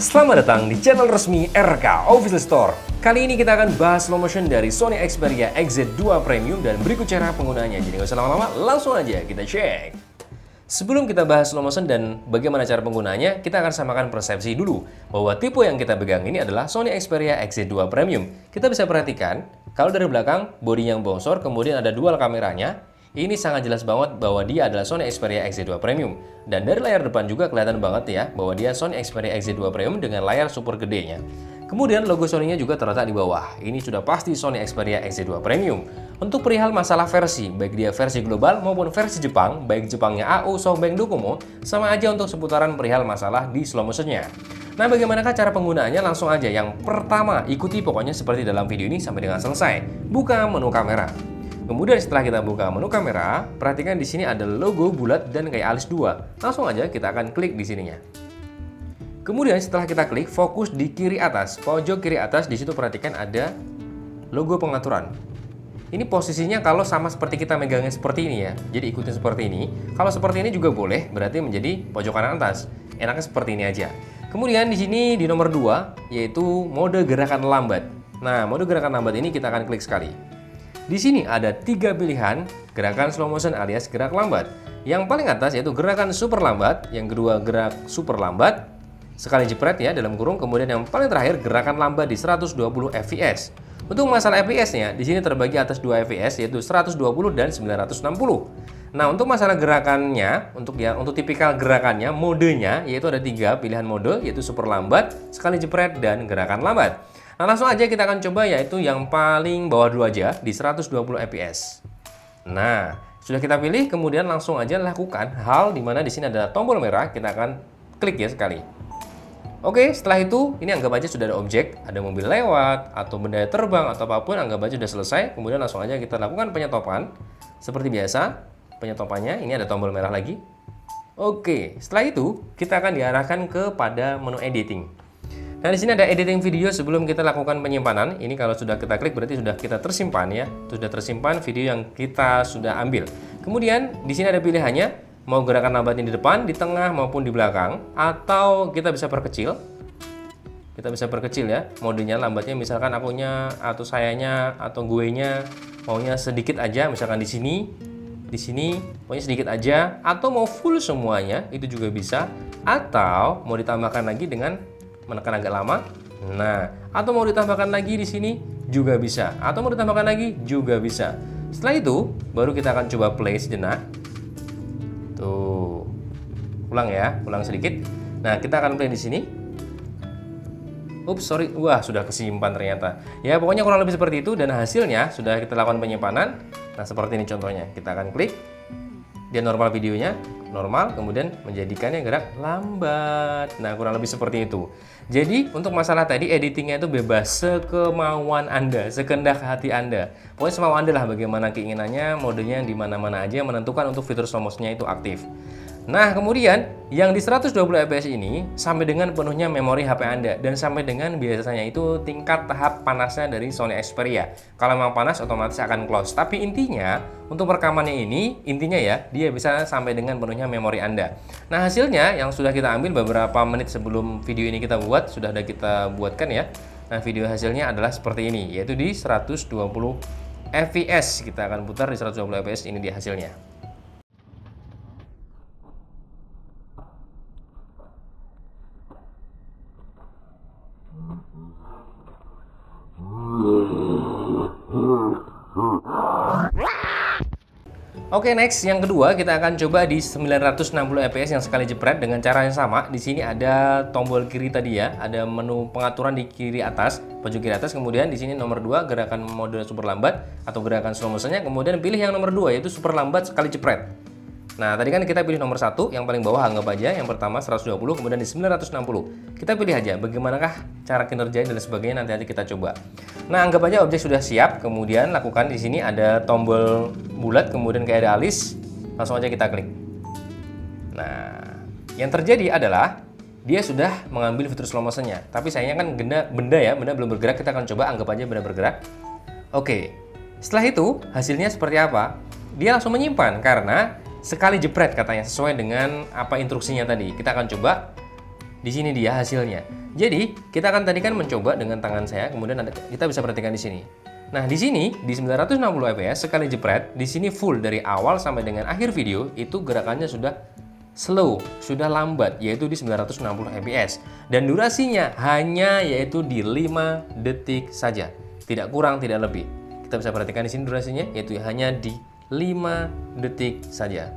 Selamat datang di channel resmi RK Official Store. Kali ini kita akan bahas slow motion dari Sony Xperia XZ2 Premium dan berikut cara penggunaannya. Jadi nggak usah lama-lama, langsung aja kita cek. Sebelum kita bahas slow motion dan bagaimana cara penggunaannya, kita akan samakan persepsi dulu bahwa tipe yang kita pegang ini adalah Sony Xperia XZ2 Premium. Kita bisa perhatikan, kalau dari belakang bodi yang bongsor, kemudian ada dual kameranya. Ini sangat jelas banget bahwa dia adalah Sony Xperia XZ2 Premium. Dan dari layar depan juga kelihatan banget ya bahwa dia Sony Xperia XZ2 Premium dengan layar super gedenya. Kemudian logo Sony-nya juga terletak di bawah. Ini sudah pasti Sony Xperia XZ2 Premium. Untuk perihal masalah versi, baik dia versi global maupun versi Jepang, baik Jepangnya AU, SoftBank, Docomo, sama aja untuk seputaran perihal masalah di slow motion-nya. Nah, bagaimanakah cara penggunaannya? Langsung aja. Yang pertama, ikuti pokoknya seperti dalam video ini sampai dengan selesai. Buka menu kamera. Kemudian setelah kita buka menu kamera, perhatikan di sini ada logo bulat dan kayak alis 2. Langsung aja kita akan klik di sininya. Kemudian setelah kita klik, fokus di kiri atas, pojok kiri atas. Di situ perhatikan ada logo pengaturan. Ini posisinya kalau sama seperti kita megangnya seperti ini ya. Jadi ikutin seperti ini. Kalau seperti ini juga boleh, berarti menjadi pojok kanan atas. Enaknya seperti ini aja. Kemudian di sini di nomor 2 yaitu mode gerakan lambat. Nah, mode gerakan lambat ini kita akan klik sekali. Di sini ada 3 pilihan gerakan slow motion alias gerak lambat. Yang paling atas yaitu gerakan super lambat, yang kedua gerak super lambat, sekali jepret ya dalam kurung, kemudian yang paling terakhir gerakan lambat di 120 fps. Untuk masalah fps-nya di sini terbagi atas 2 fps yaitu 120 dan 960. Nah, untuk masalah gerakannya, untuk tipikal gerakannya, modenya yaitu ada 3 pilihan mode yaitu super lambat, sekali jepret dan gerakan lambat. Nah, langsung aja kita akan coba yaitu yang paling bawah dulu aja di 120 fps. Nah, sudah kita pilih, kemudian langsung aja lakukan hal dimana di sini ada tombol merah, kita akan klik ya sekali. Oke, setelah itu ini anggap aja sudah ada objek, ada mobil lewat atau benda terbang atau apapun, anggap aja sudah selesai. Kemudian langsung aja kita lakukan penyetopan seperti biasa. Penyetopannya ini ada tombol merah lagi. Oke, setelah itu kita akan diarahkan kepada menu editing. Nah, di sini ada editing video sebelum kita lakukan penyimpanan. Ini kalau sudah kita klik berarti sudah kita tersimpan ya. Sudah tersimpan video yang kita sudah ambil. Kemudian di sini ada pilihannya, mau gerakan lambatnya di depan, di tengah maupun di belakang, atau kita bisa perkecil. Kita bisa perkecil ya. Modenya lambatnya misalkan akunya atau sayanya atau gue-nya maunya sedikit aja, misalkan di sini pokoknya sedikit aja, atau mau full semuanya itu juga bisa, atau mau ditambahkan lagi dengan menekan agak lama. Nah, atau mau ditambahkan lagi di sini juga bisa, atau mau ditambahkan lagi juga bisa. Setelah itu baru kita akan coba play sejenak. Tuh, ulang ya, ulang sedikit. Nah, kita akan play di sini. Ups, sorry, wah sudah kesimpan ternyata. Ya, pokoknya kurang lebih seperti itu dan hasilnya sudah kita lakukan penyimpanan. Nah, seperti ini contohnya. Kita akan klik. Dia normal videonya, normal, kemudian menjadikannya gerak lambat. Nah, kurang lebih seperti itu. Jadi, untuk masalah tadi, editingnya itu bebas sekemauan Anda, sekehendak hati Anda. Pokoknya semau Anda lah bagaimana keinginannya, modenya di mana-mana aja, menentukan untuk fitur slow motion-nya itu aktif. Nah, kemudian yang di 120 fps ini sampai dengan penuhnya memori HP Anda dan sampai dengan biasanya itu tingkat tahap panasnya dari Sony Xperia. Kalau memang panas otomatis akan close. Tapi intinya untuk rekamannya ini intinya ya dia bisa sampai dengan penuhnya memori Anda. Nah, hasilnya yang sudah kita ambil beberapa menit sebelum video ini kita buat sudah ada kita buatkan ya. Nah, video hasilnya adalah seperti ini yaitu di 120 fps. Kita akan putar di 120 fps, ini dia hasilnya. Oke, next yang kedua kita akan coba di 960 fps yang sekali jepret dengan cara yang sama. Di sini ada tombol kiri tadi ya, ada menu pengaturan di kiri atas, pojok kiri atas. Kemudian di sini nomor 2 gerakan mode super lambat atau gerakan slow motion-nya. Kemudian pilih yang nomor 2 yaitu super lambat sekali jepret. Nah, tadi kan kita pilih nomor 1, yang paling bawah anggap aja yang pertama 120, kemudian di 960. Kita pilih aja bagaimanakah cara kinerjanya dan sebagainya, nanti kita coba. Nah, anggap aja objek sudah siap, kemudian lakukan di sini ada tombol bulat, kemudian kayak ada alis, langsung aja kita klik. Nah, yang terjadi adalah dia sudah mengambil fitur slow motion-nya. Tapi sayangnya kan benda belum bergerak, kita akan coba anggap aja benda bergerak. Oke, setelah itu hasilnya seperti apa? Dia langsung menyimpan karena sekali jepret katanya sesuai dengan apa instruksinya tadi. Kita akan coba Di sini dia hasilnya. Jadi, kita akan tadi kan mencoba dengan tangan saya, kemudian kita bisa perhatikan di sini. Nah, di sini di 960 fps sekali jepret, di sini full dari awal sampai dengan akhir video itu gerakannya sudah slow, sudah lambat, yaitu di 960 fps. Dan durasinya hanya yaitu di 5 detik saja. Tidak kurang, tidak lebih. Kita bisa perhatikan di sini durasinya, yaitu hanya di 5 detik saja.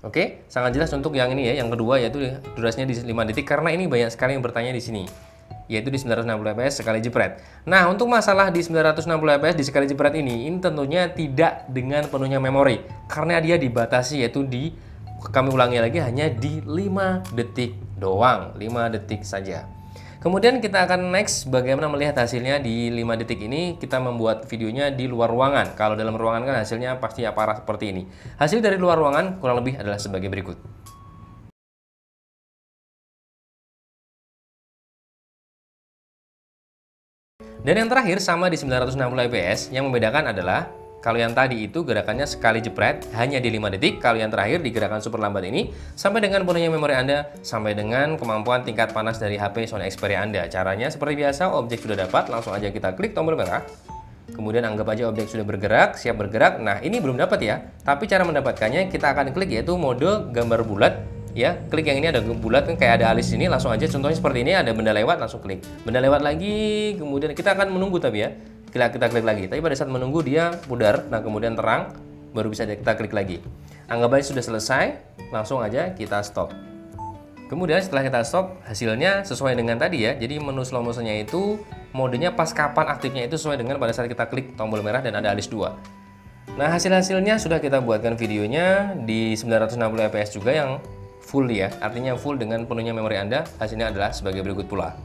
Oke, sangat jelas untuk yang ini ya, yang kedua yaitu durasinya di 5 detik, karena ini banyak sekali yang bertanya di sini. Yaitu di 960 fps sekali jepret. Nah, untuk masalah di 960 fps di sekali jepret ini tentunya tidak dengan penuhnya memori. Karena dia dibatasi yaitu kami ulangi lagi hanya di 5 detik doang, 5 detik saja. Kemudian kita akan next bagaimana melihat hasilnya di 5 detik ini. Kita membuat videonya di luar ruangan. Kalau dalam ruangan kan hasilnya pasti parah seperti ini. Hasil dari luar ruangan kurang lebih adalah sebagai berikut. Dan yang terakhir sama di 960 fps, yang membedakan adalah kalau yang tadi itu gerakannya sekali jepret hanya di 5 detik, kalau yang terakhir di gerakan super lambat ini sampai dengan penuhnya memori Anda, sampai dengan kemampuan tingkat panas dari HP Sony Xperia Anda. Caranya seperti biasa, objek sudah dapat, langsung aja kita klik tombol merah. Kemudian anggap aja objek sudah bergerak, siap bergerak. Nah, ini belum dapat ya, tapi cara mendapatkannya kita akan klik yaitu mode gambar bulat. Ya, klik yang ini ada bulat kan kayak ada alis ini, langsung aja contohnya seperti ini, ada benda lewat, langsung klik. Benda lewat lagi, kemudian kita akan menunggu tapi ya. Kita klik lagi, tapi pada saat menunggu dia pudar, nah kemudian terang, baru bisa kita klik lagi. Anggap aja sudah selesai, langsung aja kita stop. Kemudian setelah kita stop, hasilnya sesuai dengan tadi ya. Jadi menu slow motionnya itu modenya pas kapan aktifnya itu sesuai dengan pada saat kita klik tombol merah dan ada alis 2. Nah, hasil-hasilnya sudah kita buatkan videonya di 960 fps juga yang full ya. Artinya full dengan penuhnya memori Anda. Hasilnya adalah sebagai berikut pula.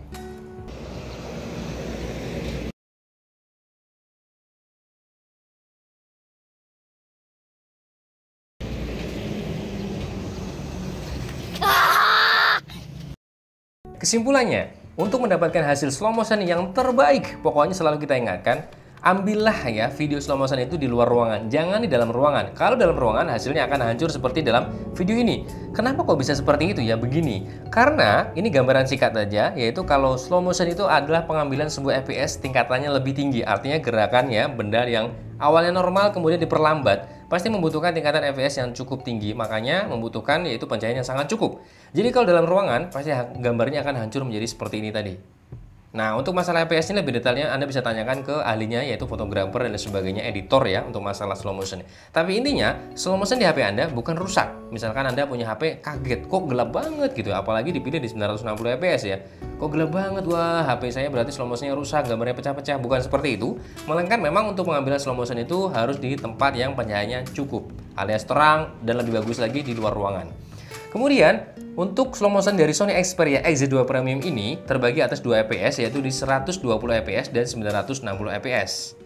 Kesimpulannya, untuk mendapatkan hasil slow motion yang terbaik, pokoknya selalu kita ingatkan, ambillah ya video slow motion itu di luar ruangan, jangan di dalam ruangan. Kalau dalam ruangan hasilnya akan hancur seperti dalam video ini. Kenapa kok bisa seperti itu ya? Begini, karena ini gambaran singkat saja, yaitu kalau slow motion itu adalah pengambilan sebuah FPS tingkatannya lebih tinggi. Artinya gerakannya benda yang awalnya normal kemudian diperlambat, pasti membutuhkan tingkatan FPS yang cukup tinggi, makanya membutuhkan yaitu pencahayaan yang sangat cukup. Jadi kalau dalam ruangan, pasti gambarnya akan hancur menjadi seperti ini tadi. Nah, untuk masalah FPS ini lebih detailnya Anda bisa tanyakan ke ahlinya, yaitu fotografer dan sebagainya, editor ya, untuk masalah slow motion. Tapi intinya, slow motion di HP Anda bukan rusak. Misalkan Anda punya HP kaget, kok gelap banget gitu, apalagi dipilih di 960 fps ya. Kok gelap banget, wah HP saya berarti slow motionnya rusak, gambarnya pecah-pecah. Bukan seperti itu, melainkan memang untuk pengambilan slow motion itu harus di tempat yang pencahayaannya cukup, alias terang dan lebih bagus lagi di luar ruangan. Kemudian, untuk slow motion dari Sony Xperia XZ2 Premium ini terbagi atas 2 fps, yaitu di 120 fps dan 960 fps.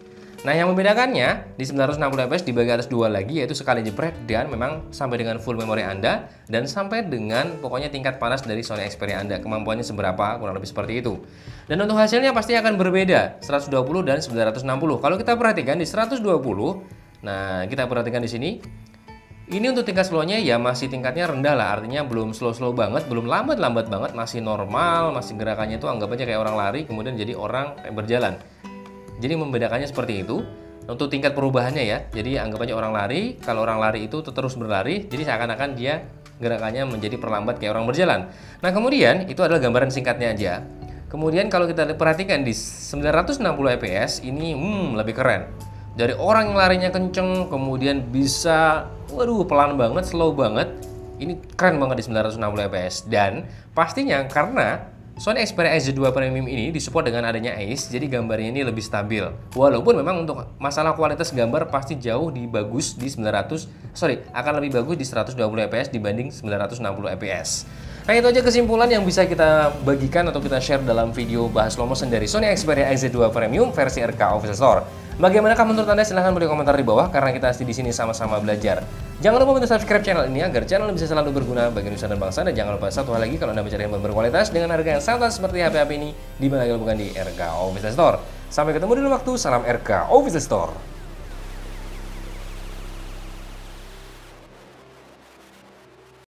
Nah, yang membedakannya di 960 fps dibagi atas 2 lagi, yaitu sekali jepret dan memang sampai dengan full memori Anda dan sampai dengan pokoknya tingkat panas dari Sony Xperia Anda. Kemampuannya seberapa, kurang lebih seperti itu. Dan untuk hasilnya pasti akan berbeda, 120 dan 960. Kalau kita perhatikan di 120, nah kita perhatikan di sini. Ini untuk tingkat slow-nya ya masih tingkatnya rendah lah, artinya belum slow-slow banget, belum lambat-lambat banget, masih normal, masih gerakannya itu anggap aja kayak orang lari, kemudian jadi orang berjalan. Jadi membedakannya seperti itu. Untuk tingkat perubahannya ya, jadi anggap aja orang lari, kalau orang lari itu terus berlari, jadi seakan-akan dia gerakannya menjadi perlambat kayak orang berjalan. Nah, kemudian itu adalah gambaran singkatnya aja. Kemudian kalau kita perhatikan di 960 fps ini lebih keren. Dari orang yang larinya kenceng, kemudian bisa, waduh pelan banget, slow banget. Ini keren banget di 960 fps. Dan pastinya karena Sony Xperia XZ2 Premium ini disupport dengan adanya AIS, jadi gambarnya ini lebih stabil. Walaupun memang untuk masalah kualitas gambar pasti jauh bagus di akan lebih bagus di 120 fps dibanding 960 fps. Nah, itu aja kesimpulan yang bisa kita bagikan atau kita share dalam video bahas slow motion dari Sony Xperia XZ2 Premium versi RK Official Store. Bagaimanakah menurut Anda? Silahkan beri komentar di bawah karena kita di sini sama-sama belajar. Jangan lupa untuk subscribe channel ini agar channel bisa selalu berguna bagi nusa dan bangsa. Dan jangan lupa satu hal lagi, kalau Anda mencari handphone berkualitas dengan harga yang santai seperti HP-HP ini, di mana bukan di RK Official Store. Sampai ketemu di lain waktu. Salam RK Official Store.